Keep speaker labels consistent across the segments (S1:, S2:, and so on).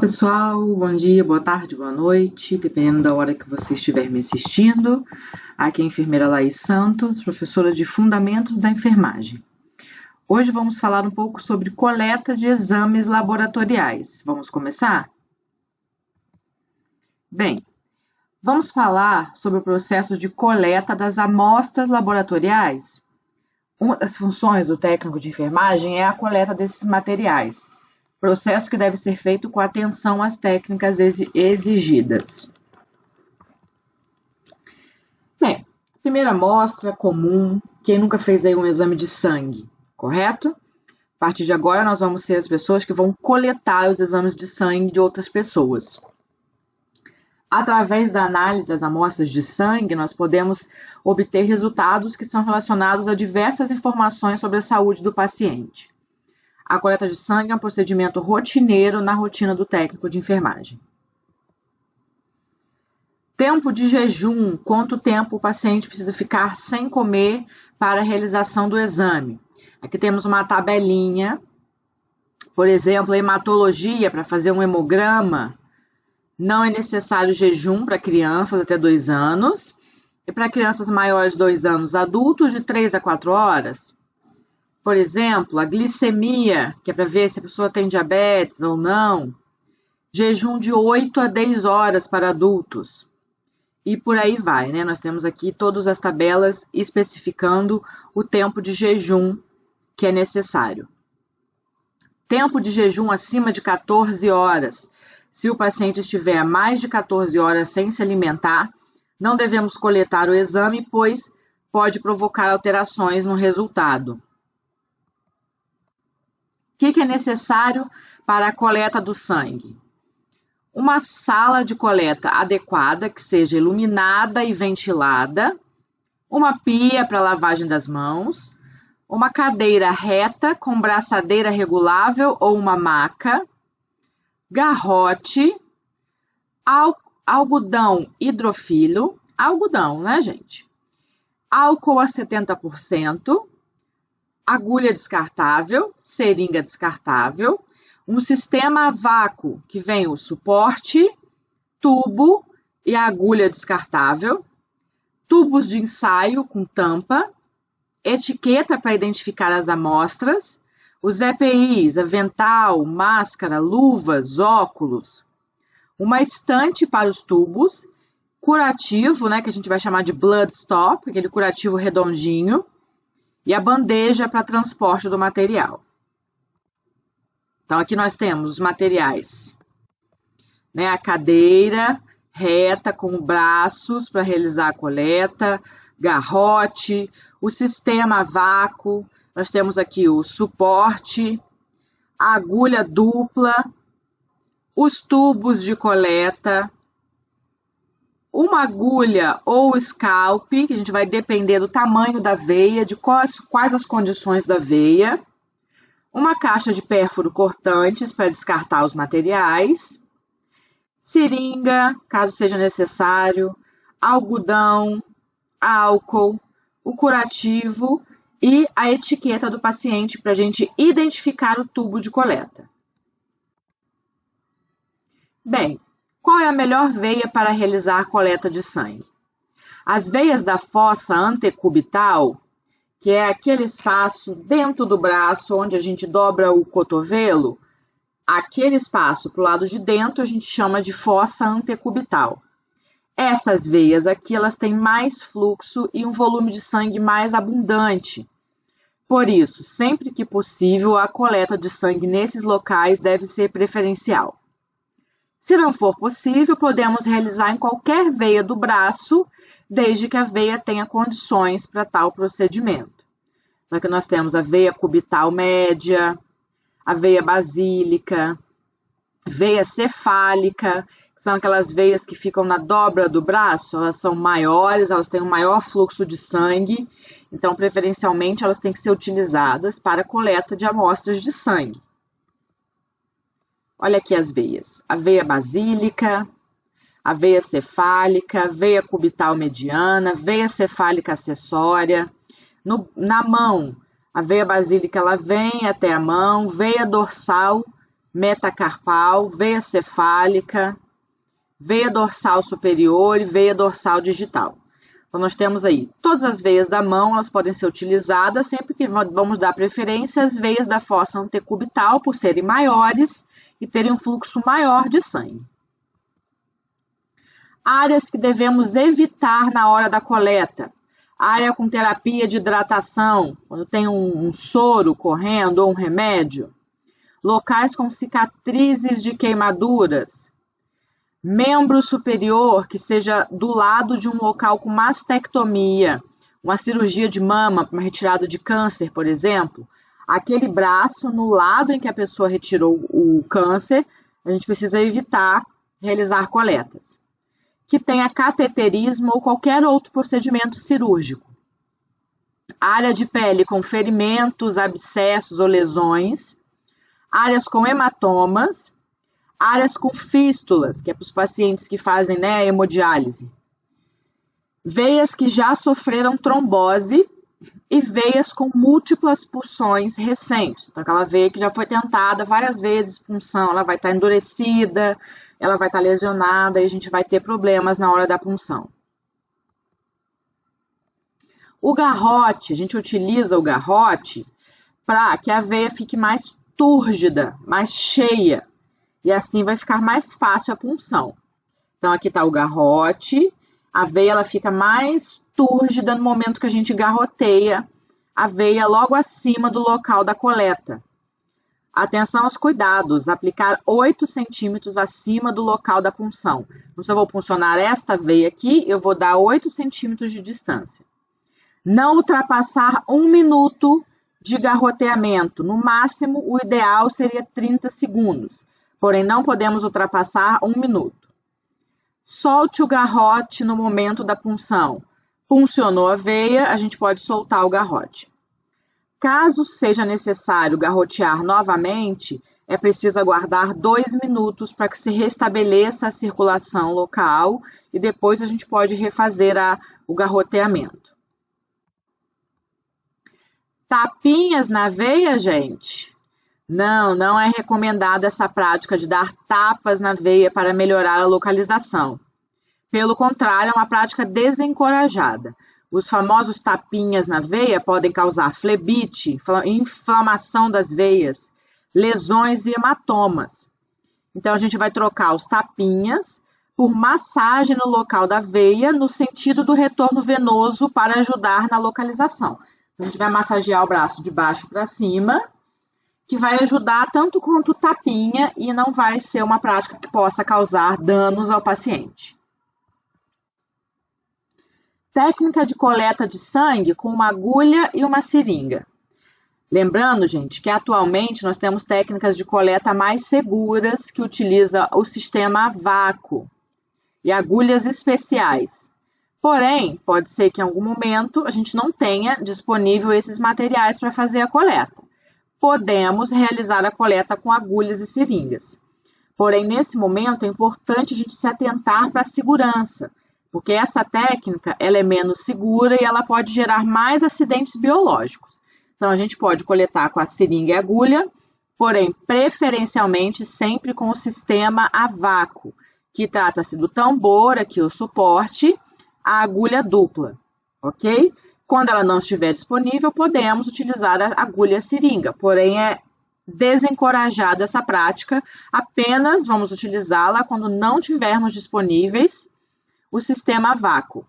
S1: Pessoal, bom dia, boa tarde, boa noite, dependendo da hora que você estiver me assistindo. Aqui é a enfermeira Laís Santos, professora de Fundamentos da Enfermagem. Hoje vamos falar um pouco sobre coleta de exames laboratoriais. Vamos começar? Bem, vamos falar sobre o processo de coleta das amostras laboratoriais. Uma das funções do técnico de enfermagem é a coleta desses materiais. Processo que deve ser feito com atenção às técnicas exigidas. Bem, primeira amostra comum, quem nunca fez aí um exame de sangue, correto? A partir de agora nós vamos ser as pessoas que vão coletar os exames de sangue de outras pessoas. Através da análise das amostras de sangue, nós podemos obter resultados que são relacionados a diversas informações sobre a saúde do paciente. A coleta de sangue é um procedimento rotineiro na rotina do técnico de enfermagem. Tempo de jejum. Quanto tempo o paciente precisa ficar sem comer para a realização do exame? Aqui temos uma tabelinha. Por exemplo, a hematologia, para fazer um hemograma, não é necessário jejum para crianças até 2 anos. E para crianças maiores de 2 anos, adultos de 3 a 4 horas. Por exemplo, a glicemia, que é para ver se a pessoa tem diabetes ou não. Jejum de 8 a 10 horas para adultos. E por aí vai, né? Nós temos aqui todas as tabelas especificando o tempo de jejum que é necessário. Tempo de jejum acima de 14 horas. Se o paciente estiver a mais de 14 horas sem se alimentar, não devemos coletar o exame, pois pode provocar alterações no resultado. O que é necessário para a coleta do sangue? Uma sala de coleta adequada, que seja iluminada e ventilada, uma pia para lavagem das mãos, uma cadeira reta com braçadeira regulável ou uma maca, garrote, algodão hidrofilo, algodão, né, gente? Álcool a 70%, agulha descartável, seringa descartável, um sistema a vácuo, que vem o suporte, tubo e a agulha descartável, tubos de ensaio com tampa, etiqueta para identificar as amostras, os EPIs, avental, máscara, luvas, óculos, uma estante para os tubos, curativo, né, que a gente vai chamar de blood stop, aquele curativo redondinho, e a bandeja para transporte do material. Então, aqui nós temos os materiais, né? A cadeira reta com braços para realizar a coleta, garrote, o sistema a vácuo, nós temos aqui o suporte, a agulha dupla, os tubos de coleta, uma agulha ou scalp, que a gente vai depender do tamanho da veia, de quais as condições da veia, uma caixa de pérfuro cortantes para descartar os materiais, seringa, caso seja necessário, algodão, álcool, o curativo e a etiqueta do paciente para a gente identificar o tubo de coleta. Bem, qual é a melhor veia para realizar a coleta de sangue? As veias da fossa antecubital, que é aquele espaço dentro do braço onde a gente dobra o cotovelo, aquele espaço para o lado de dentro a gente chama de fossa antecubital. Essas veias aqui, elas têm mais fluxo e um volume de sangue mais abundante. Por isso, sempre que possível, a coleta de sangue nesses locais deve ser preferencial. Se não for possível, podemos realizar em qualquer veia do braço, desde que a veia tenha condições para tal procedimento. Então, aqui nós temos a veia cubital média, a veia basílica, veia cefálica, que são aquelas veias que ficam na dobra do braço, elas são maiores, elas têm um maior fluxo de sangue, então, preferencialmente, elas têm que ser utilizadas para a coleta de amostras de sangue. Olha aqui as veias, a veia basílica, a veia cefálica, veia cubital mediana, veia cefálica acessória. Na mão, a veia basílica ela vem até a mão, veia dorsal metacarpal, veia cefálica, veia dorsal superior e veia dorsal digital. Então, nós temos aí todas as veias da mão, elas podem ser utilizadas, sempre que vamos dar preferência às veias da fossa antecubital, por serem maiores e terem um fluxo maior de sangue. Áreas que devemos evitar na hora da coleta. Área com terapia de hidratação, quando tem um soro correndo ou um remédio. Locais com cicatrizes de queimaduras. Membro superior que seja do lado de um local com mastectomia, uma cirurgia de mama, uma retirada de câncer, por exemplo. Aquele braço no lado em que a pessoa retirou o câncer, a gente precisa evitar realizar coletas. Que tenha cateterismo ou qualquer outro procedimento cirúrgico. Área de pele com ferimentos, abscessos ou lesões. Áreas com hematomas. Áreas com fístulas, que é para os pacientes que fazem hemodiálise. Veias que já sofreram trombose e veias com múltiplas punções recentes. Então, aquela veia que já foi tentada várias vezes, punção, ela vai estar endurecida, ela vai estar lesionada e a gente vai ter problemas na hora da punção. O garrote, a gente utiliza o garrote para que a veia fique mais túrgida, mais cheia. E assim vai ficar mais fácil a punção. Então, aqui está o garrote. A veia ela fica mais túrgida no momento que a gente garroteia a veia logo acima do local da coleta. Atenção aos cuidados. Aplicar 8 centímetros acima do local da punção. Então, se eu vou puncionar esta veia aqui, eu vou dar 8 centímetros de distância. Não ultrapassar 1 minuto de garroteamento. No máximo, o ideal seria 30 segundos. Porém, não podemos ultrapassar 1 minuto. Solte o garrote no momento da punção. Puncionou a veia, a gente pode soltar o garrote. Caso seja necessário garrotear novamente, é preciso aguardar 2 minutos para que se restabeleça a circulação local e depois a gente pode refazer o garroteamento. Tapinhas na veia, gente? Não é recomendada essa prática de dar tapas na veia para melhorar a localização. Pelo contrário, é uma prática desencorajada. Os famosos tapinhas na veia podem causar flebite, inflamação das veias, lesões e hematomas. Então, a gente vai trocar os tapinhas por massagem no local da veia, no sentido do retorno venoso para ajudar na localização. A gente vai massagear o braço de baixo para cima, que vai ajudar tanto quanto tapinha e não vai ser uma prática que possa causar danos ao paciente. Técnica de coleta de sangue com uma agulha e uma seringa. Lembrando, gente, que atualmente nós temos técnicas de coleta mais seguras que utilizam o sistema a vácuo e agulhas especiais. Porém, pode ser que em algum momento a gente não tenha disponível esses materiais para fazer a coleta. Podemos realizar a coleta com agulhas e seringas. Porém, nesse momento, é importante a gente se atentar para a segurança, porque essa técnica ela é menos segura e ela pode gerar mais acidentes biológicos. Então, a gente pode coletar com a seringa e agulha, porém, preferencialmente, sempre com o sistema a vácuo, que trata-se do tambor, aqui o suporte, a agulha dupla, ok? Quando ela não estiver disponível, podemos utilizar a agulha e a seringa, porém é desencorajada essa prática, apenas vamos utilizá-la quando não tivermos disponíveis o sistema a vácuo.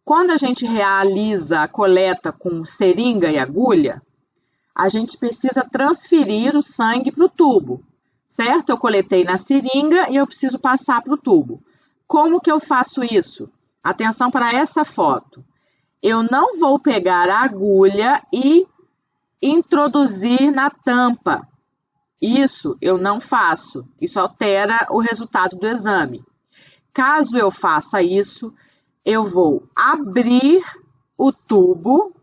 S1: Quando a gente realiza a coleta com seringa e agulha, a gente precisa transferir o sangue para o tubo, certo? Eu coletei na seringa e eu preciso passar para o tubo. Como que eu faço isso? Atenção para essa foto. Eu não vou pegar a agulha e introduzir na tampa. Isso eu não faço. Isso altera o resultado do exame. Caso eu faça isso, eu vou abrir o tubo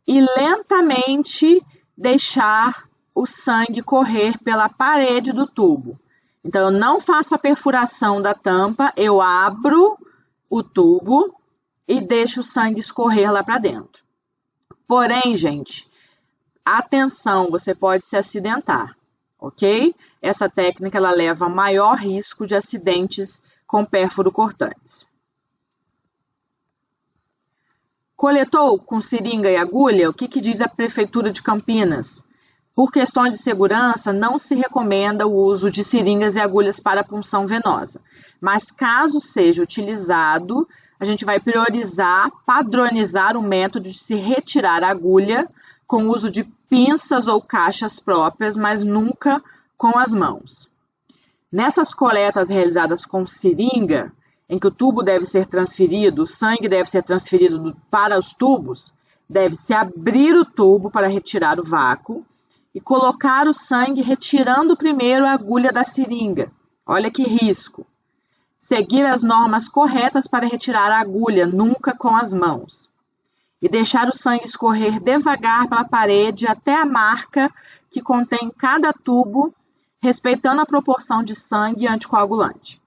S1: e lentamente deixar o sangue correr pela parede do tubo. Então, eu não faço a perfuração da tampa, eu abro o tubo e deixo o sangue escorrer lá para dentro. Porém, gente, Atenção, você pode se acidentar, ok? Essa técnica ela leva a maior risco de acidentes com pérfuro cortantes. Coletou com seringa e agulha? O que diz a Prefeitura de Campinas? Por questões de segurança, não se recomenda o uso de seringas e agulhas para punção venosa. Mas caso seja utilizado, a gente vai priorizar, padronizar o método de se retirar a agulha com o uso de pinças ou caixas próprias, mas nunca com as mãos. Nessas coletas realizadas com seringa, em que o tubo deve ser transferido, o sangue deve ser transferido para os tubos, deve-se abrir o tubo para retirar o vácuo e colocar o sangue retirando primeiro a agulha da seringa. Olha que risco. Seguir as normas corretas para retirar a agulha, nunca com as mãos. E deixar o sangue escorrer devagar pela parede até a marca que contém cada tubo, respeitando a proporção de sangue e anticoagulante.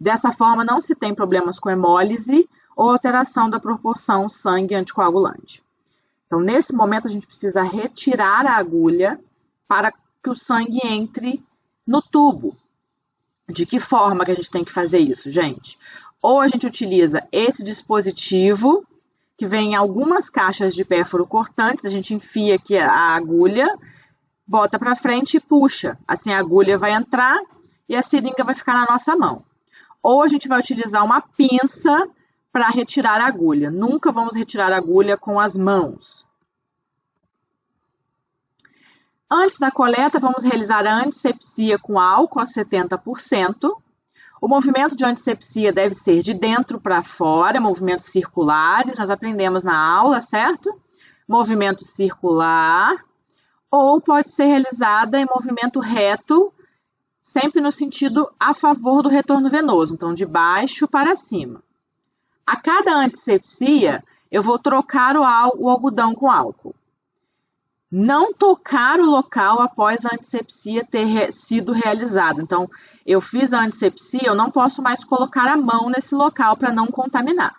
S1: Dessa forma, não se tem problemas com hemólise ou alteração da proporção sangue-anticoagulante. Então, nesse momento, a gente precisa retirar a agulha para que o sangue entre no tubo. De que forma que a gente tem que fazer isso, gente? Ou a gente utiliza esse dispositivo, que vem em algumas caixas de pérfuro cortantes, a gente enfia aqui a agulha, bota para frente e puxa. Assim a agulha vai entrar e a seringa vai ficar na nossa mão. Ou a gente vai utilizar uma pinça para retirar a agulha. Nunca vamos retirar a agulha com as mãos. Antes da coleta, vamos realizar a antisepsia com álcool a 70%. O movimento de antisepsia deve ser de dentro para fora, movimentos circulares, nós aprendemos na aula, certo? Movimento circular, ou pode ser realizada em movimento reto, sempre no sentido a favor do retorno venoso, então de baixo para cima. A cada antisepsia, eu vou trocar o algodão com álcool. Não tocar o local após a antisepsia ter sido realizada. Então, eu fiz a antisepsia, eu não posso mais colocar a mão nesse local para não contaminar.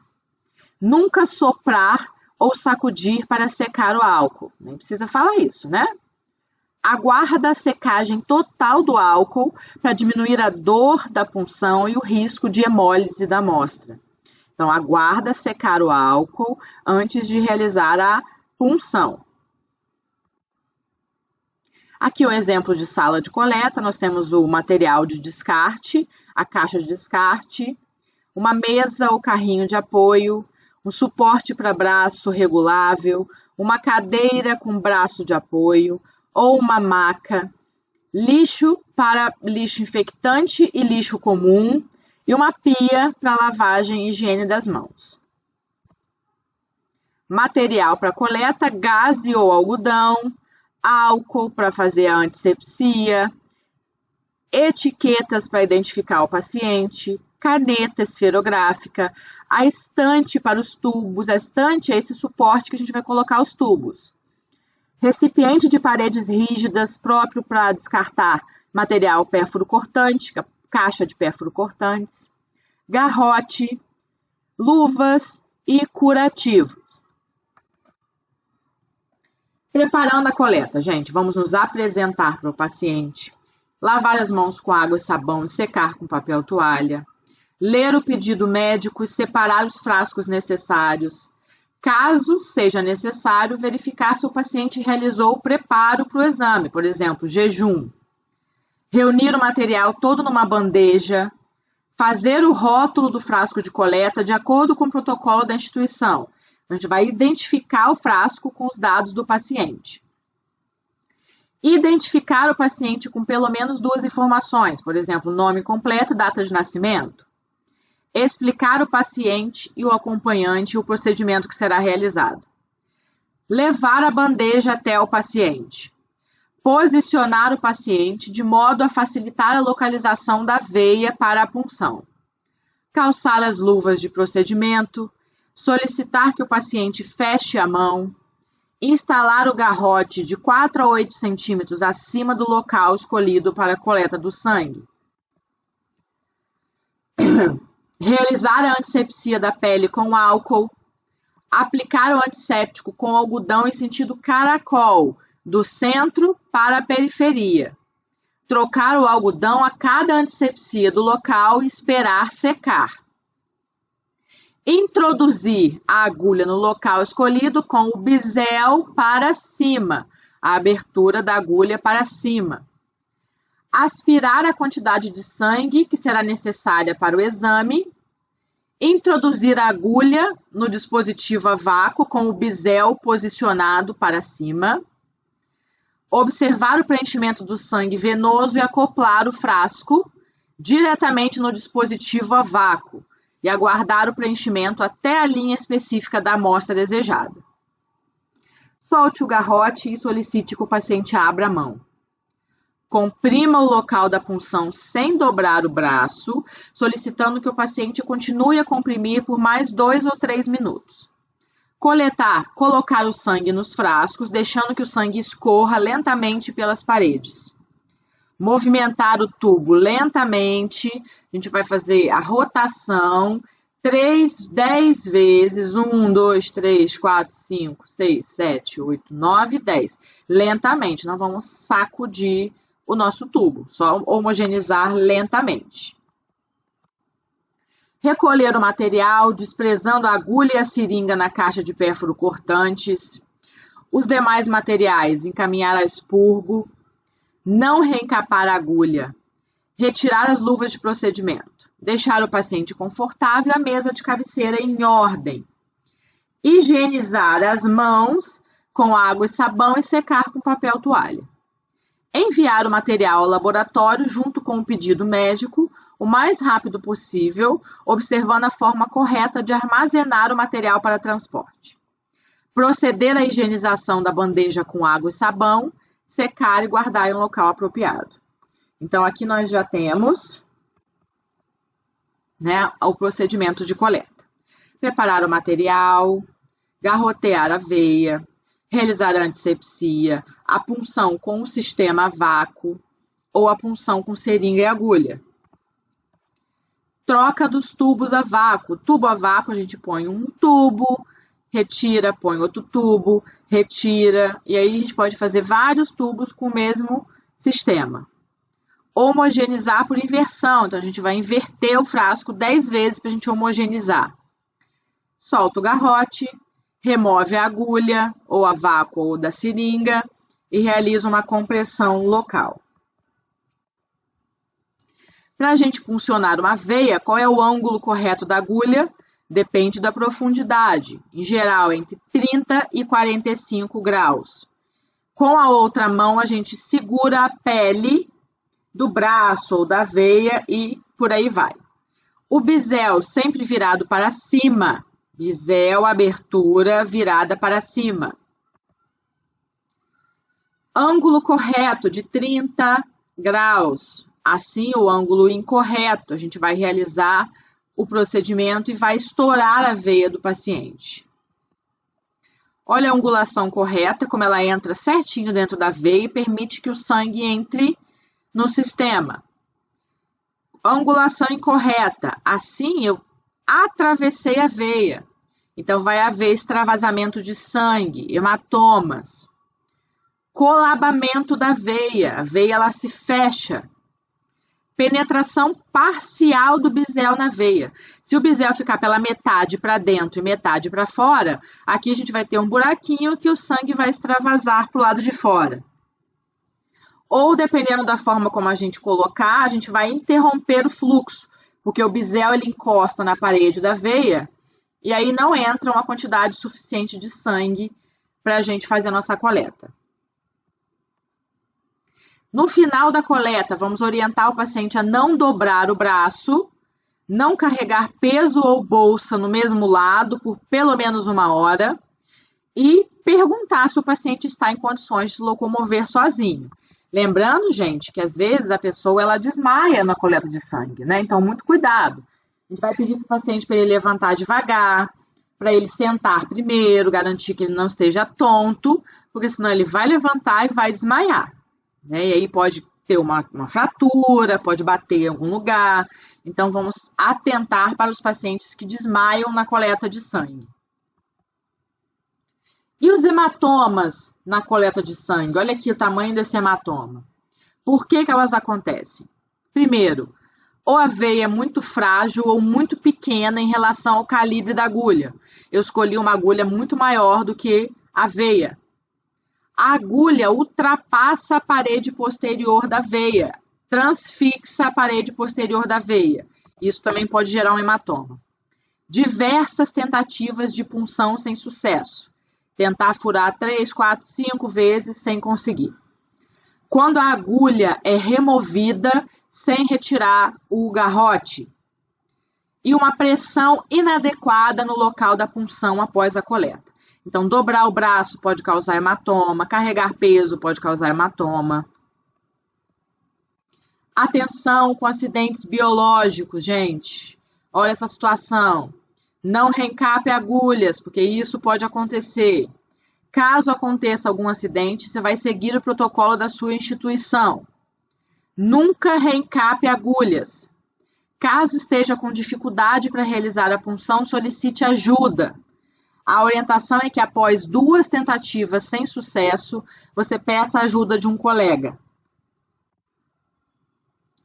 S1: Nunca soprar ou sacudir para secar o álcool. Nem precisa falar isso, né? Aguarda a secagem total do álcool para diminuir a dor da punção e o risco de hemólise da amostra. Então, aguarda secar o álcool antes de realizar a punção. Aqui o exemplo de sala de coleta, nós temos o material de descarte, a caixa de descarte, uma mesa ou carrinho de apoio, um suporte para braço regulável, uma cadeira com braço de apoio ou uma maca, lixo para lixo infectante e lixo comum e uma pia para lavagem e higiene das mãos. Material para coleta, gaze ou algodão, álcool para fazer a antisepsia, etiquetas para identificar o paciente, caneta esferográfica, a estante para os tubos. A estante é esse suporte que a gente vai colocar os tubos. Recipiente de paredes rígidas próprio para descartar material pérfuro cortante, caixa de pérfuro cortantes, garrote, luvas e curativos. Preparando a coleta, gente, vamos nos apresentar para o paciente, lavar as mãos com água e sabão e secar com papel toalha, ler o pedido médico e separar os frascos necessários. Caso seja necessário, verificar se o paciente realizou o preparo para o exame, por exemplo, jejum. Reunir o material todo numa bandeja, fazer o rótulo do frasco de coleta de acordo com o protocolo da instituição. A gente vai identificar o frasco com os dados do paciente. Identificar o paciente com pelo menos 2 informações, por exemplo, nome completo e data de nascimento. Explicar o paciente e o acompanhante o procedimento que será realizado. Levar a bandeja até o paciente. Posicionar o paciente de modo a facilitar a localização da veia para a punção. Calçar as luvas de procedimento. Solicitar que o paciente feche a mão, instalar o garrote de 4 a 8 centímetros acima do local escolhido para a coleta do sangue, realizar a antisepsia da pele com álcool, aplicar o antisséptico com algodão em sentido caracol, do centro para a periferia. Trocar o algodão a cada antisepsia do local e esperar secar. Introduzir a agulha no local escolhido com o bisel para cima, a abertura da agulha para cima. Aspirar a quantidade de sangue que será necessária para o exame. Introduzir a agulha no dispositivo a vácuo com o bisel posicionado para cima. Observar o preenchimento do sangue venoso e acoplar o frasco diretamente no dispositivo a vácuo e aguardar o preenchimento até a linha específica da amostra desejada. Solte o garrote e solicite que o paciente abra a mão. Comprima o local da punção sem dobrar o braço, solicitando que o paciente continue a comprimir por mais 2 ou 3 minutos. Colocar o sangue nos frascos, deixando que o sangue escorra lentamente pelas paredes. Movimentar o tubo lentamente, a gente vai fazer a rotação 10 vezes, 1, 2, 3, 4, 5, 6, 7, 8, 9, 10. Lentamente, não vamos sacudir o nosso tubo, só homogeneizar lentamente. Recolher o material, desprezando a agulha e a seringa na caixa de pérfuro cortantes. Os demais materiais, encaminhar a expurgo. Não reencapar a agulha. Retirar as luvas de procedimento. Deixar o paciente confortável e a mesa de cabeceira em ordem. Higienizar as mãos com água e sabão e secar com papel toalha. Enviar o material ao laboratório junto com o pedido médico o mais rápido possível, observando a forma correta de armazenar o material para transporte. Proceder à higienização da bandeja com água e sabão, secar e guardar em um local apropriado. Então, aqui nós já temos, o procedimento de coleta. Preparar o material, garrotear a veia, realizar a antisepsia, a punção com o sistema a vácuo ou a punção com seringa e agulha. Troca dos tubos a vácuo. Tubo a vácuo, a gente põe um tubo, retira, põe outro tubo, retira, e aí a gente pode fazer vários tubos com o mesmo sistema. Homogeneizar por inversão, então a gente vai inverter o frasco 10 vezes para a gente homogeneizar. Solta o garrote, remove a agulha, ou a vácuo ou da seringa, e realiza uma compressão local. Para a gente funcionar uma veia, qual é o ângulo correto da agulha? Depende da profundidade, em geral entre 30 e 45 graus. Com a outra mão, a gente segura a pele do braço ou da veia e por aí vai. O bisel sempre virado para cima, bisel, abertura virada para cima. Ângulo correto de 30 graus. Assim, o ângulo incorreto, a gente vai realizar o procedimento e vai estourar a veia do paciente. Olha a angulação correta, como ela entra certinho dentro da veia e permite que o sangue entre no sistema. Angulação incorreta, assim eu atravessei a veia. Então, vai haver extravasamento de sangue, hematomas. Colabamento da veia, a veia ela se fecha. Penetração parcial do bisel na veia. Se o bisel ficar pela metade para dentro e metade para fora, aqui a gente vai ter um buraquinho que o sangue vai extravasar para o lado de fora. Ou, dependendo da forma como a gente colocar, a gente vai interromper o fluxo, porque o bisel ele encosta na parede da veia e aí não entra uma quantidade suficiente de sangue para a gente fazer a nossa coleta. No final da coleta, vamos orientar o paciente a não dobrar o braço, não carregar peso ou bolsa no mesmo lado por pelo menos 1 hora e perguntar se o paciente está em condições de se locomover sozinho. Lembrando, gente, que às vezes a pessoa ela desmaia na coleta de sangue, né? Então, muito cuidado. A gente vai pedir para o paciente para ele levantar devagar, para ele sentar primeiro, garantir que ele não esteja tonto, porque senão ele vai levantar e vai desmaiar. Né? E aí pode ter uma fratura, pode bater em algum lugar. Então, vamos atentar para os pacientes que desmaiam na coleta de sangue. E os hematomas na coleta de sangue? Olha aqui o tamanho desse hematoma. Por que elas acontecem? Primeiro, ou a veia é muito frágil ou muito pequena em relação ao calibre da agulha. Eu escolhi uma agulha muito maior do que a veia. A agulha ultrapassa a parede posterior da veia, transfixa a parede posterior da veia. Isso também pode gerar um hematoma. Diversas tentativas de punção sem sucesso. Tentar furar 3, 4, 5 vezes sem conseguir. Quando a agulha é removida sem retirar o garrote. E uma pressão inadequada no local da punção após a coleta. Então, dobrar o braço pode causar hematoma, carregar peso pode causar hematoma. Atenção com acidentes biológicos, gente. Olha essa situação. Não reencape agulhas, porque isso pode acontecer. Caso aconteça algum acidente, você vai seguir o protocolo da sua instituição. Nunca reencape agulhas. Caso esteja com dificuldade para realizar a punção, solicite ajuda. A orientação é que após 2 tentativas sem sucesso, você peça a ajuda de um colega.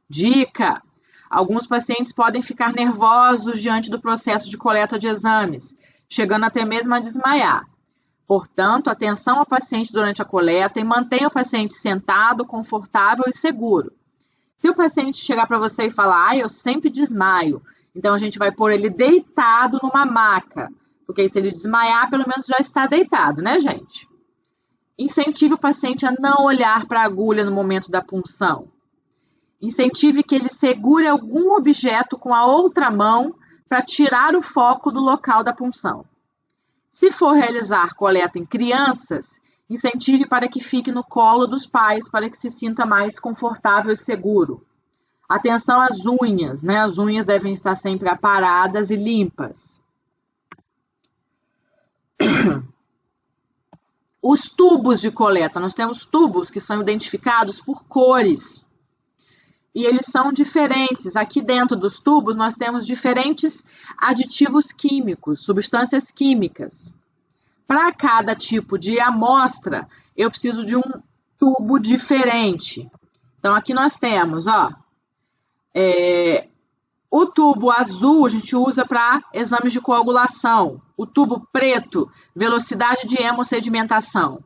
S1: Dica: alguns pacientes podem ficar nervosos diante do processo de coleta de exames, chegando até mesmo a desmaiar. Portanto, atenção ao paciente durante a coleta e mantenha o paciente sentado, confortável e seguro. Se o paciente chegar para você e falar, eu sempre desmaio, então a gente vai pôr ele deitado numa maca, porque se ele desmaiar, pelo menos já está deitado, né, gente? Incentive o paciente a não olhar para a agulha no momento da punção. Incentive que ele segure algum objeto com a outra mão para tirar o foco do local da punção. Se for realizar coleta em crianças, incentive para que fique no colo dos pais para que se sinta mais confortável e seguro. Atenção às unhas, né? As unhas devem estar sempre aparadas e limpas. Os tubos de coleta, nós temos tubos que são identificados por cores. E eles são diferentes. Aqui dentro dos tubos nós temos diferentes aditivos químicos, substâncias químicas. Para cada tipo de amostra, eu preciso de um tubo diferente. Então aqui nós temos, o tubo azul a gente usa para exames de coagulação. O tubo preto, velocidade de hemossedimentação.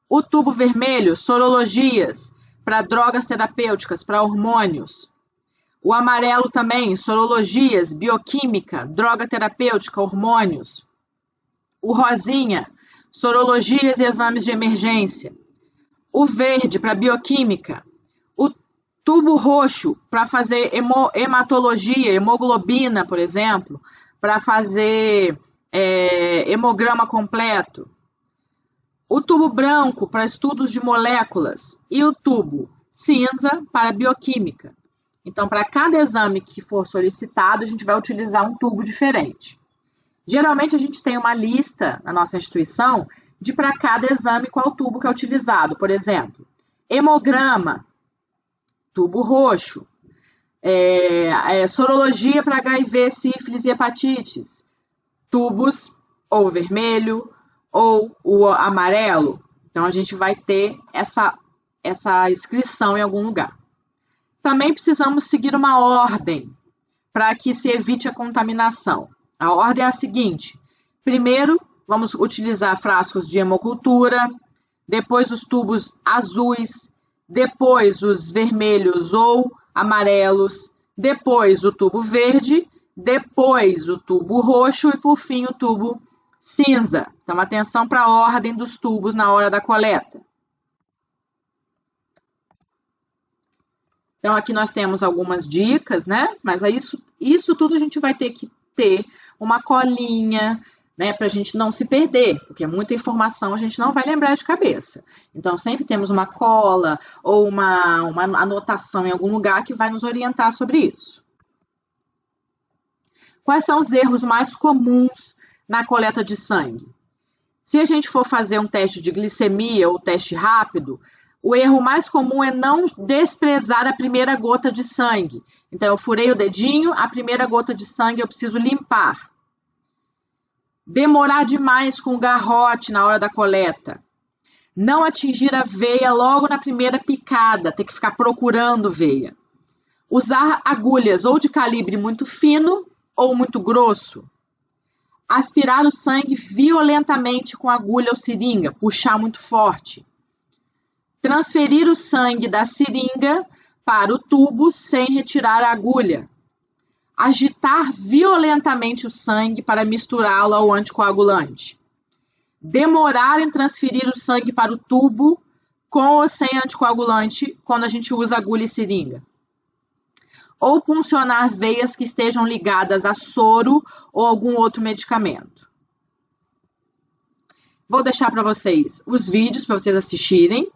S1: O tubo vermelho, sorologias, para drogas terapêuticas, para hormônios. O amarelo também, sorologias, bioquímica, droga terapêutica, hormônios. O rosinha, sorologias e exames de emergência. O verde, para bioquímica. O tubo roxo, para fazer hematologia, hemoglobina, por exemplo, para fazer hemograma completo. O tubo branco para estudos de moléculas e o tubo cinza para bioquímica. Então, para cada exame que for solicitado, a gente vai utilizar um tubo diferente. Geralmente, a gente tem uma lista na nossa instituição de para cada exame qual tubo que é utilizado. Por exemplo, hemograma, tubo roxo, sorologia para HIV, sífilis e hepatites, tubos ou vermelho, ou o amarelo. Então, a gente vai ter essa inscrição em algum lugar. Também precisamos seguir uma ordem para que se evite a contaminação. A ordem é a seguinte: primeiro, vamos utilizar frascos de hemocultura, depois os tubos azuis, depois os vermelhos ou amarelos, depois o tubo verde, depois o tubo roxo e, por fim, o tubo cinza. Então, atenção para a ordem dos tubos na hora da coleta. Então, aqui nós temos algumas dicas, né? Mas isso tudo a gente vai ter que ter uma colinha, né? Para a gente não se perder, porque muita informação a gente não vai lembrar de cabeça. Então, sempre temos uma cola ou uma anotação em algum lugar que vai nos orientar sobre isso. Quais são os erros mais comuns na coleta de sangue? Se a gente for fazer um teste de glicemia ou teste rápido, o erro mais comum é não desprezar a primeira gota de sangue. Então, eu furei o dedinho, a primeira gota de sangue eu preciso limpar. Demorar demais com o garrote na hora da coleta. Não atingir a veia logo na primeira picada, ter que ficar procurando veia. Usar agulhas ou de calibre muito fino ou muito grosso. Aspirar o sangue violentamente com agulha ou seringa, puxar muito forte. Transferir o sangue da seringa para o tubo sem retirar a agulha. Agitar violentamente o sangue para misturá-lo ao anticoagulante. Demorar em transferir o sangue para o tubo com ou sem anticoagulante quando a gente usa agulha e seringa. Ou puncionar veias que estejam ligadas a soro ou algum outro medicamento. Vou deixar para vocês os vídeos para vocês assistirem.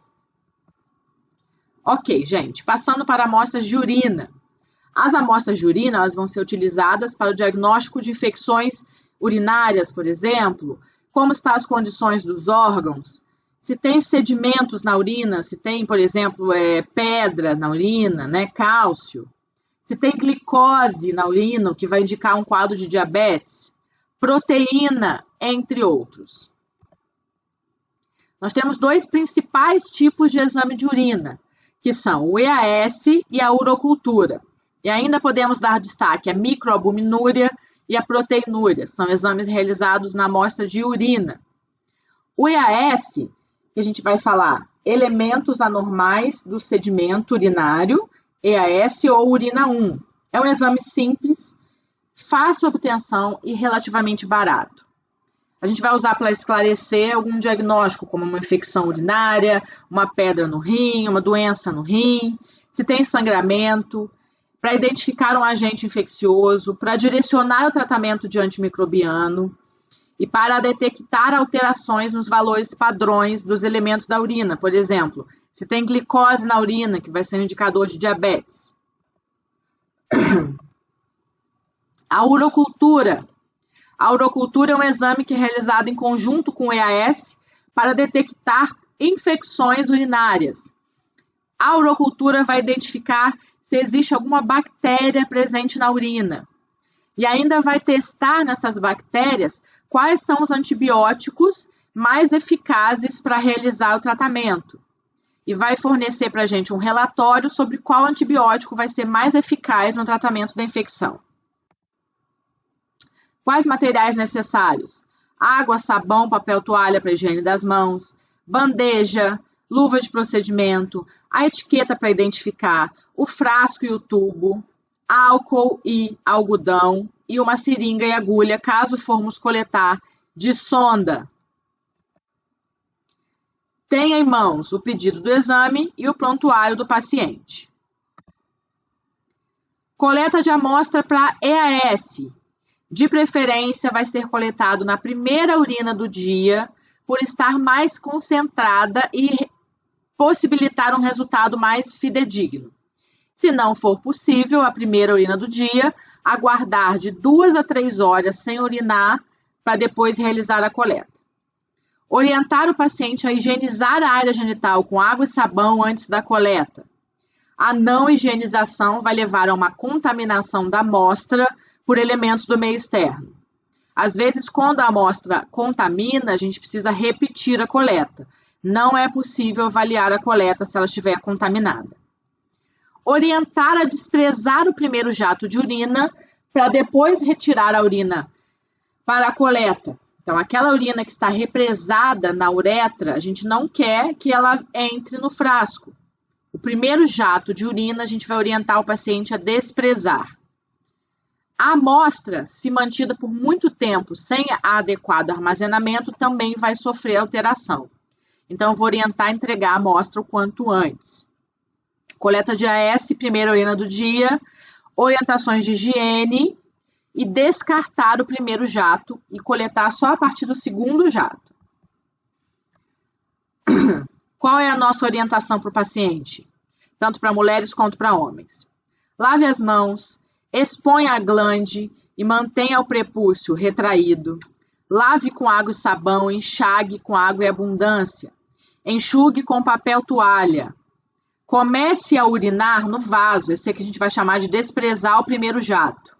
S1: Ok, gente, passando para amostras de urina. As amostras de urina elas vão ser utilizadas para o diagnóstico de infecções urinárias, por exemplo, como estão as condições dos órgãos, se tem sedimentos na urina, se tem, por exemplo, pedra na urina, né, cálcio, se tem glicose na urina, o que vai indicar um quadro de diabetes, proteína, entre outros. Nós temos dois principais tipos de exame de urina, que são o EAS e a urocultura. E ainda podemos dar destaque à microalbuminúria e a proteinúria, são exames realizados na amostra de urina. O EAS, que a gente vai falar elementos anormais do sedimento urinário, EAS ou urina 1. É um exame simples, fácil obtenção e relativamente barato. A gente vai usar para esclarecer algum diagnóstico, como uma infecção urinária, uma pedra no rim, uma doença no rim, se tem sangramento, para identificar um agente infeccioso, para direcionar o tratamento de antimicrobiano e para detectar alterações nos valores padrões dos elementos da urina. Por exemplo, se tem glicose na urina, que vai ser um indicador de diabetes. A urocultura. A urocultura é um exame que é realizado em conjunto com o EAS para detectar infecções urinárias. A urocultura vai identificar se existe alguma bactéria presente na urina. E ainda vai testar nessas bactérias quais são os antibióticos mais eficazes para realizar o tratamento. E vai fornecer para a gente um relatório sobre qual antibiótico vai ser mais eficaz no tratamento da infecção. Quais materiais necessários? Água, sabão, papel toalha para higiene das mãos, bandeja, luva de procedimento, a etiqueta para identificar, o frasco e o tubo, álcool e algodão e uma seringa e agulha, caso formos coletar de sonda. Tenha em mãos o pedido do exame e o prontuário do paciente. Coleta de amostra para EAS. De preferência, vai ser coletado na primeira urina do dia, por estar mais concentrada e possibilitar um resultado mais fidedigno. Se não for possível, a primeira urina do dia, aguardar de 2 a 3 horas sem urinar, para depois realizar a coleta. Orientar o paciente a higienizar a área genital com água e sabão antes da coleta. A não higienização vai levar a uma contaminação da amostra por elementos do meio externo. Às vezes, quando a amostra contamina, a gente precisa repetir a coleta. Não é possível avaliar a coleta se ela estiver contaminada. Orientar a desprezar o primeiro jato de urina para depois retirar a urina para a coleta. Então, aquela urina que está represada na uretra, a gente não quer que ela entre no frasco. O primeiro jato de urina, a gente vai orientar o paciente a desprezar. A amostra, se mantida por muito tempo sem adequado armazenamento, também vai sofrer alteração. Então, eu vou orientar a entregar a amostra o quanto antes. Coleta de AS, primeira urina do dia, orientações de higiene e descartar o primeiro jato e coletar só a partir do segundo jato. Qual é a nossa orientação para o paciente? Tanto para mulheres quanto para homens. Lave as mãos, exponha a glande e mantenha o prepúcio retraído. Lave com água e sabão, enxague com água e abundância. Enxugue com papel toalha. Comece a urinar no vaso, esse aqui a gente vai chamar de desprezar o primeiro jato.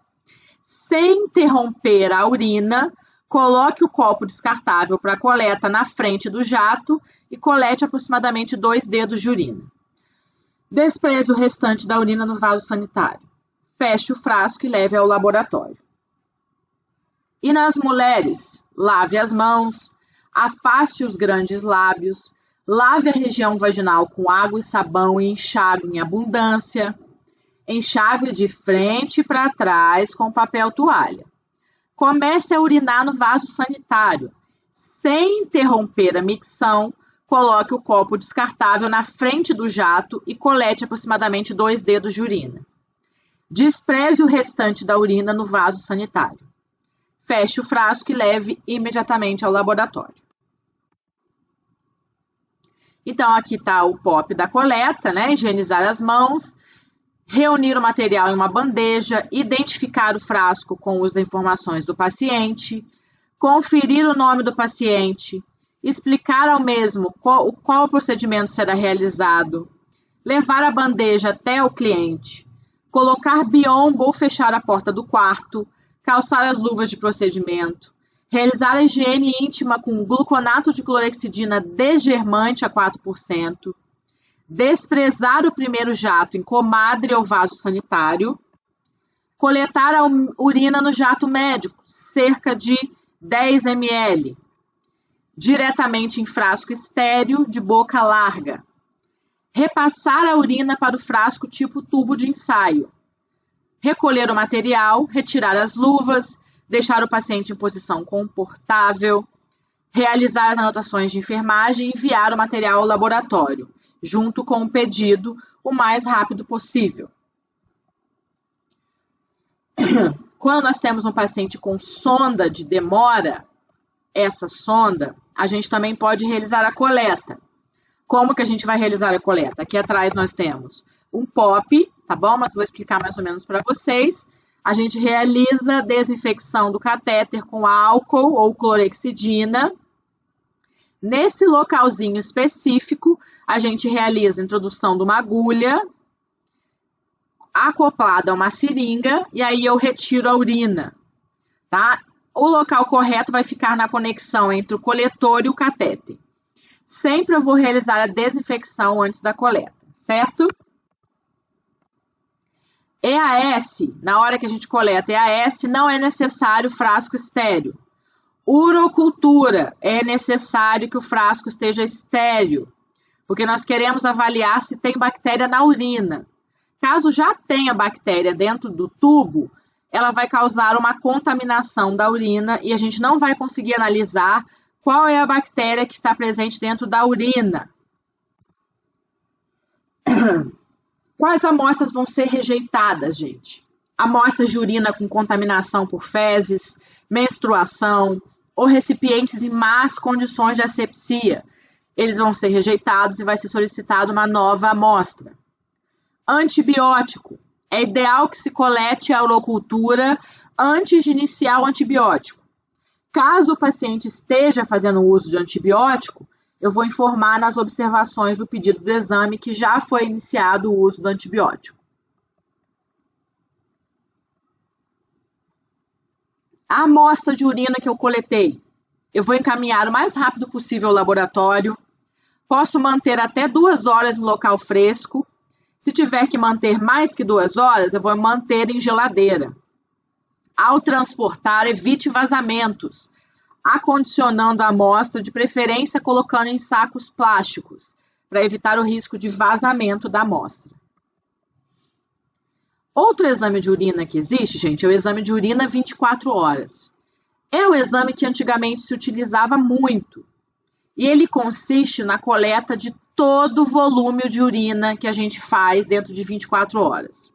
S1: Sem interromper a urina, Coloque o copo descartável para coleta na frente do jato e colete aproximadamente 2 dedos de urina. Despreze o restante da urina no vaso sanitário. Feche o frasco e leve ao laboratório. E nas mulheres, lave as mãos, afaste os grandes lábios, lave a região vaginal com água e sabão e enxague em abundância. Enxague de frente para trás com papel toalha. Comece a urinar no vaso sanitário. Sem interromper a micção, coloque o copo descartável na frente do jato e colete aproximadamente 2 dedos de urina. Despreze o restante da urina no vaso sanitário. Feche o frasco e leve imediatamente ao laboratório. Então, aqui está o POP da coleta, né? Higienizar as mãos, reunir o material em uma bandeja, identificar o frasco com as informações do paciente, conferir o nome do paciente, explicar ao mesmo qual procedimento será realizado, levar a bandeja até o cliente, colocar biombo ou fechar a porta do quarto, calçar as luvas de procedimento, realizar a higiene íntima com gluconato de clorexidina desgermante a 4%, desprezar o primeiro jato em comadre ou vaso sanitário, coletar a urina no jato médico, cerca de 10 ml, diretamente em frasco estéril de boca larga, repassar a urina para o frasco tipo tubo de ensaio, recolher o material, retirar as luvas, deixar o paciente em posição confortável, realizar as anotações de enfermagem e enviar o material ao laboratório, junto com o pedido, o mais rápido possível. Quando nós temos um paciente com sonda de demora, essa sonda, a gente também pode realizar a coleta. Como que a gente vai realizar a coleta? Aqui atrás nós temos um POP, tá bom? Mas vou explicar mais ou menos para vocês. A gente realiza a desinfecção do catéter com álcool ou clorexidina. Nesse localzinho específico, a gente realiza a introdução de uma agulha acoplada a uma seringa e aí eu retiro a urina, tá? O local correto vai ficar na conexão entre o coletor e o catéter. Sempre eu vou realizar a desinfecção antes da coleta, certo? EAS, na hora que a gente coleta EAS, não é necessário frasco estéril. Urocultura, é necessário que o frasco esteja estéril, porque nós queremos avaliar se tem bactéria na urina. Caso já tenha bactéria dentro do tubo, ela vai causar uma contaminação da urina e a gente não vai conseguir analisar qual é a bactéria que está presente dentro da urina. Quais amostras vão ser rejeitadas, gente? Amostras de urina com contaminação por fezes, menstruação ou recipientes em más condições de asepsia. Eles vão ser rejeitados e vai ser solicitada uma nova amostra. Antibiótico. É ideal que se colete a urocultura antes de iniciar o antibiótico. Caso o paciente esteja fazendo uso de antibiótico, eu vou informar nas observações do pedido do exame que já foi iniciado o uso do antibiótico. A amostra de urina que eu coletei, eu vou encaminhar o mais rápido possível ao laboratório. Posso manter até 2 horas no local fresco. Se tiver que manter mais que 2 horas, eu vou manter em geladeira. Ao transportar, evite vazamentos, acondicionando a amostra, de preferência colocando em sacos plásticos, para evitar o risco de vazamento da amostra. Outro exame de urina que existe, gente, é o exame de urina 24 horas. É o exame que antigamente se utilizava muito. E ele consiste na coleta de todo o volume de urina que a gente faz dentro de 24 horas.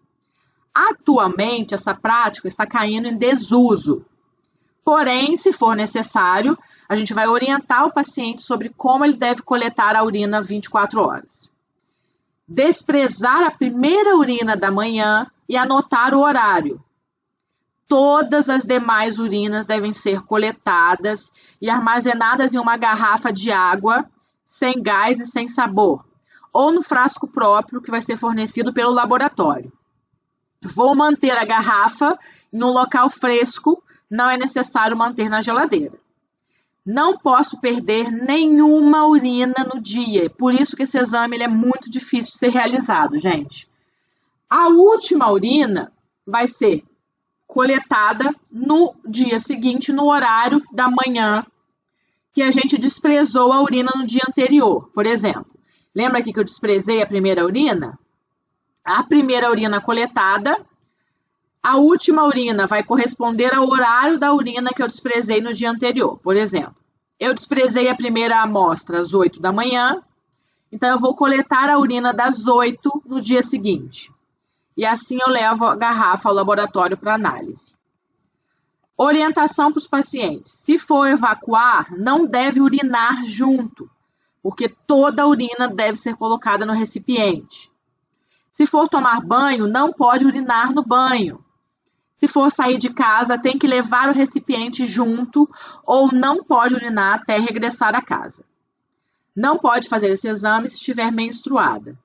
S1: Atualmente, essa prática está caindo em desuso. Porém, se for necessário, a gente vai orientar o paciente sobre como ele deve coletar a urina 24 horas. Desprezar a primeira urina da manhã e anotar o horário. Todas as demais urinas devem ser coletadas e armazenadas em uma garrafa de água, sem gás e sem sabor, ou no frasco próprio que vai ser fornecido pelo laboratório. Vou manter a garrafa em um local fresco, não é necessário manter na geladeira. Não posso perder nenhuma urina no dia, por isso que esse exame ele é muito difícil de ser realizado, gente. A última urina vai ser coletada no dia seguinte, no horário da manhã, que a gente desprezou a urina no dia anterior. Por exemplo, lembra aqui que eu desprezei a primeira urina? A primeira urina coletada, a última urina vai corresponder ao horário da urina que eu desprezei no dia anterior. Por exemplo, eu desprezei a primeira amostra às 8 da manhã, então eu vou coletar a urina das 8 no dia seguinte. E assim eu levo a garrafa ao laboratório para análise. Orientação para os pacientes. Se for evacuar, não deve urinar junto, porque toda a urina deve ser colocada no recipiente. Se for tomar banho, não pode urinar no banho. Se for sair de casa, tem que levar o recipiente junto ou não pode urinar até regressar à casa. Não pode fazer esse exame se estiver menstruada.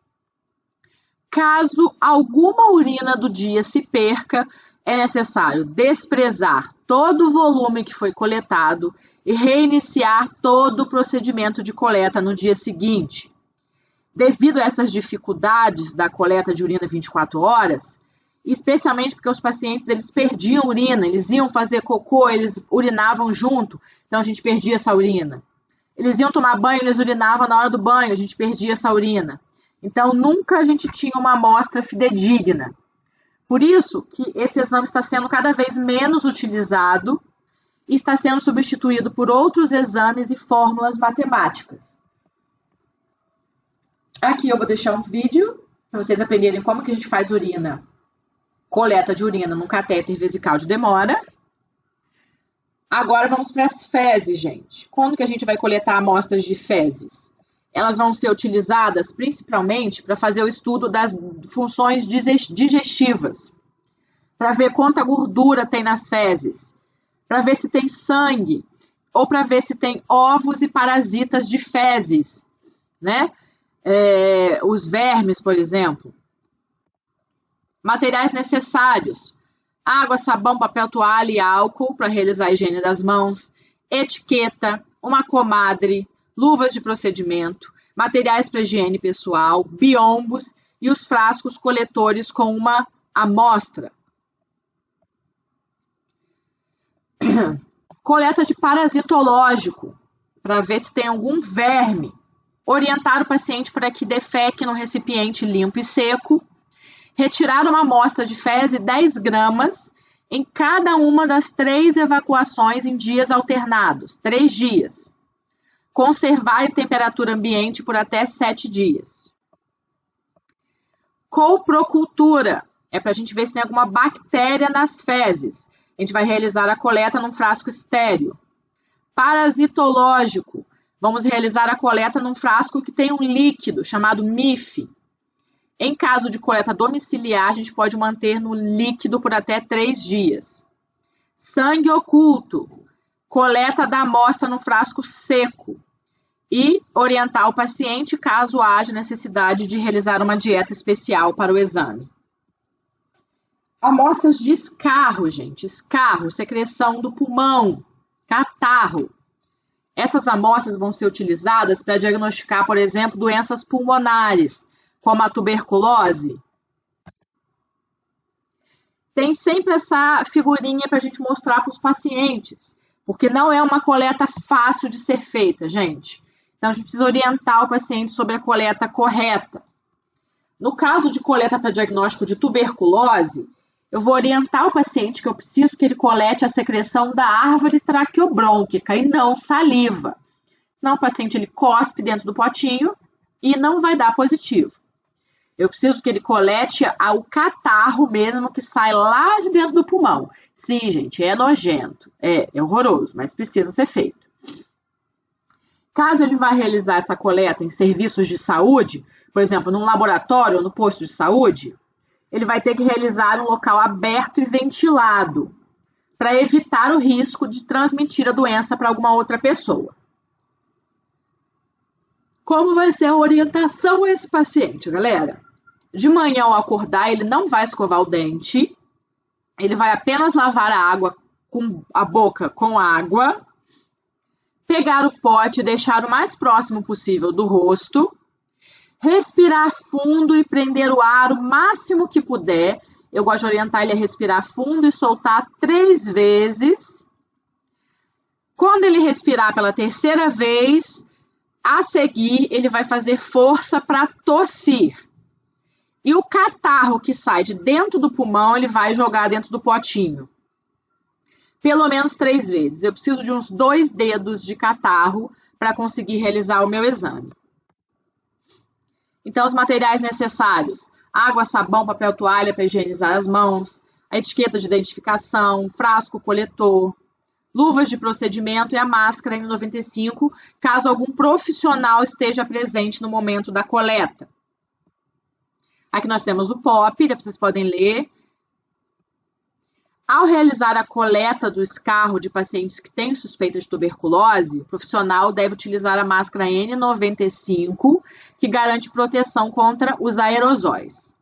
S1: Caso alguma urina do dia se perca, é necessário desprezar todo o volume que foi coletado e reiniciar todo o procedimento de coleta no dia seguinte. Devido a essas dificuldades da coleta de urina 24 horas, especialmente porque os pacientes eles perdiam urina, eles iam fazer cocô, eles urinavam junto, então a gente perdia essa urina. Eles iam tomar banho, eles urinavam na hora do banho, a gente perdia essa urina. Então, nunca a gente tinha uma amostra fidedigna. Por isso que esse exame está sendo cada vez menos utilizado e está sendo substituído por outros exames e fórmulas matemáticas. Aqui eu vou deixar um vídeo para vocês aprenderem como que a gente faz urina, coleta de urina num catéter vesical de demora. Agora vamos para as fezes, gente. Quando que a gente vai coletar amostras de fezes? Elas vão ser utilizadas principalmente para fazer o estudo das funções digestivas, para ver quanta gordura tem nas fezes, para ver se tem sangue, ou para ver se tem ovos e parasitas de fezes, né? Os vermes, por exemplo. Materiais necessários: água, sabão, papel toalha e álcool para realizar a higiene das mãos, etiqueta, uma comadre, luvas de procedimento, materiais para higiene pessoal, biombos e os frascos coletores com uma amostra. Coleta de parasitológico, para ver se tem algum verme. Orientar o paciente para que defeque no recipiente limpo e seco. Retirar uma amostra de fezes 10 gramas em cada uma das 3 evacuações em dias alternados, 3 dias. Conservar em temperatura ambiente por até 7 dias. Coprocultura é para a gente ver se tem alguma bactéria nas fezes. A gente vai realizar a coleta num frasco estéril. Parasitológico, vamos realizar a coleta num frasco que tem um líquido chamado MIF. Em caso de coleta domiciliar, a gente pode manter no líquido por até 3 dias. Sangue oculto, coleta da amostra no frasco seco e orientar o paciente caso haja necessidade de realizar uma dieta especial para o exame. Amostras de escarro, gente. Escarro, secreção do pulmão, catarro. Essas amostras vão ser utilizadas para diagnosticar, por exemplo, doenças pulmonares, como a tuberculose. Tem sempre essa figurinha para a gente mostrar para os pacientes, porque não é uma coleta fácil de ser feita, gente. Então, a gente precisa orientar o paciente sobre a coleta correta. No caso de coleta para diagnóstico de tuberculose, eu vou orientar o paciente que eu preciso que ele colete a secreção da árvore traqueobrônquica e não saliva. Senão o paciente ele cospe dentro do potinho e não vai dar positivo. Eu preciso que ele colete o catarro mesmo que sai lá de dentro do pulmão. Sim, gente, é nojento, é horroroso, mas precisa ser feito. Caso ele vá realizar essa coleta em serviços de saúde, por exemplo, num laboratório ou no posto de saúde, ele vai ter que realizar em um local aberto e ventilado, para evitar o risco de transmitir a doença para alguma outra pessoa. Como vai ser a orientação a esse paciente, galera? De manhã ao acordar, ele não vai escovar o dente, ele vai apenas lavar a água com a boca com água, pegar o pote e deixar o mais próximo possível do rosto, respirar fundo e prender o ar o máximo que puder. Eu gosto de orientar ele a respirar fundo e soltar 3 vezes. Quando ele respirar pela 3ª vez, a seguir, ele vai fazer força para tossir. E o catarro que sai de dentro do pulmão, ele vai jogar dentro do potinho. Pelo menos 3 vezes. Eu preciso de uns 2 dedos de catarro para conseguir realizar o meu exame. Então, os materiais necessários: água, sabão, papel toalha para higienizar as mãos, a etiqueta de identificação, frasco coletor, luvas de procedimento e a máscara N95, caso algum profissional esteja presente no momento da coleta. Aqui nós temos o POP, já vocês podem ler. Ao realizar a coleta do escarro de pacientes que têm suspeita de tuberculose, o profissional deve utilizar a máscara N95, que garante proteção contra os aerosóis.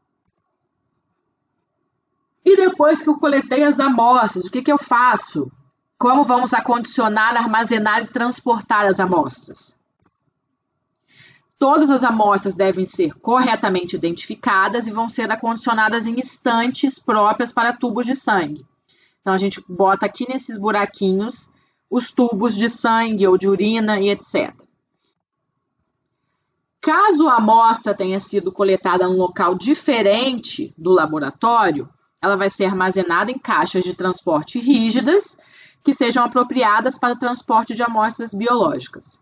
S1: E depois que eu coletei as amostras, o que eu faço? Como vamos acondicionar, armazenar e transportar as amostras? Todas as amostras devem ser corretamente identificadas e vão ser acondicionadas em estantes próprias para tubos de sangue. Então, a gente bota aqui nesses buraquinhos os tubos de sangue ou de urina e etc. Caso a amostra tenha sido coletada num local diferente do laboratório, ela vai ser armazenada em caixas de transporte rígidas, que sejam apropriadas para o transporte de amostras biológicas.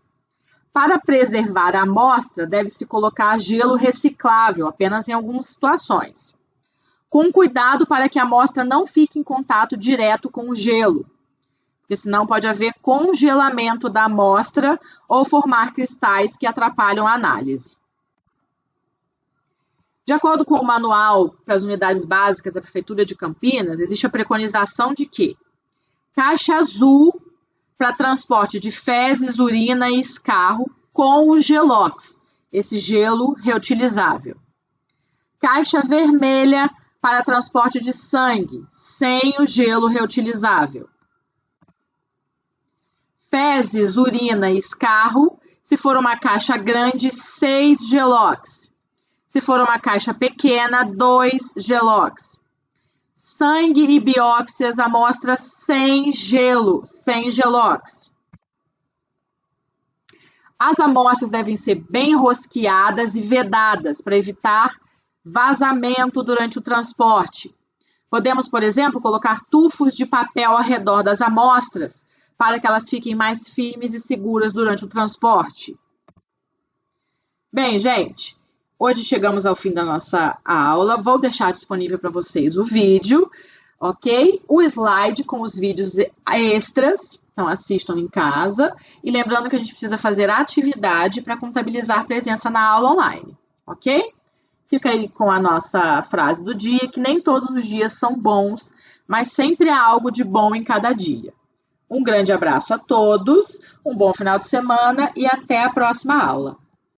S1: Para preservar a amostra, deve-se colocar gelo reciclável, apenas em algumas situações. Com cuidado para que a amostra não fique em contato direto com o gelo, porque senão pode haver congelamento da amostra ou formar cristais que atrapalham a análise. De acordo com o manual para as unidades básicas da Prefeitura de Campinas, existe a preconização de que caixa azul para transporte de fezes, urina e escarro com o gelox, esse gelo reutilizável. Caixa vermelha para transporte de sangue, sem o gelo reutilizável. Fezes, urina e escarro, se for uma caixa grande, 6 gelox. Se for uma caixa pequena, 2 gelox. Sangue e biópsias, amostra sem gelo, sem gelox. As amostras devem ser bem rosqueadas e vedadas para evitar vazamento durante o transporte. Podemos, por exemplo, colocar tufos de papel ao redor das amostras para que elas fiquem mais firmes e seguras durante o transporte. Bem, gente, hoje chegamos ao fim da nossa aula. Vou deixar disponível para vocês o vídeo, ok? O slide com os vídeos extras, então assistam em casa. E lembrando que a gente precisa fazer atividade para contabilizar presença na aula online, ok? Fica aí com a nossa frase do dia, que nem todos os dias são bons, mas sempre há algo de bom em cada dia. Um grande abraço a todos, um bom final de semana e até a próxima aula.